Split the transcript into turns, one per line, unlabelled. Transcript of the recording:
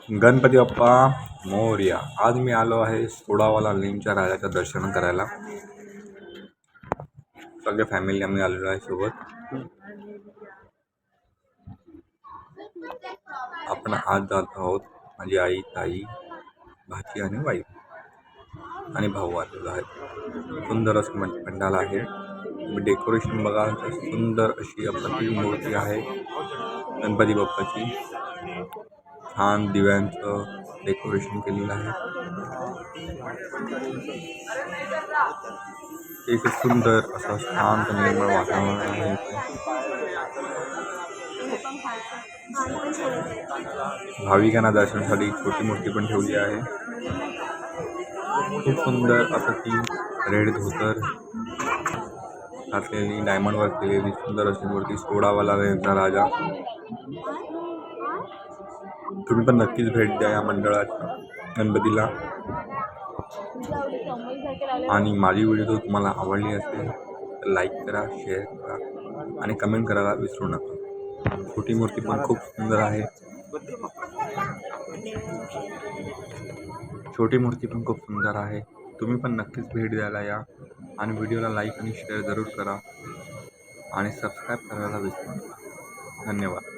गणपती बाप्पा मोरया. आज मी आलो आहे सोडावाला लेनच्या राजाचं दर्शन करायला. सगळे फॅमिली आम्ही आलेलो आहे सोबत. आपण आज जात आहोत. माझी आई, ताई, भाची आणि वाईफ आणि भाऊ आलेलो आहे. सुंदर असं पंडाल आहे. डेकोरेशन बघा, सुंदर अशी अप्रतिम मूर्ती आहे गणपती बाप्पाची. छान दिव्यांचं डेकोरेशन केलेलं आहे. एक सुंदर असं शांत निर्मळ वातावरण आहे. भाविकांना दर्शनासाठी छोटी मूर्ती पण ठेवली आहे. खूप सुंदर असं ती रेड धोतर घातलेली, डायमंड वर्क केलेली सुंदर अशी मूर्ती सोडावाला राजा. तुम्ही पण नक्कीच भेट द्या या मंडळाच्या गणपतीला. आणि माझी व्हिडिओ जर तुम्हाला आवडली असेल तर लाईक करा, शेअर करा आणि कमेंट करायला विसरू नका. छोटी मूर्ती पण खूप सुंदर आहे. छोटी मूर्ती पण खूप सुंदर आहे. तुम्ही पण नक्कीच भेट द्यायला या आणि व्हिडिओला लाईक आणि शेअर जरूर करा आणि सबस्क्राईब करायला विसरू नका. धन्यवाद.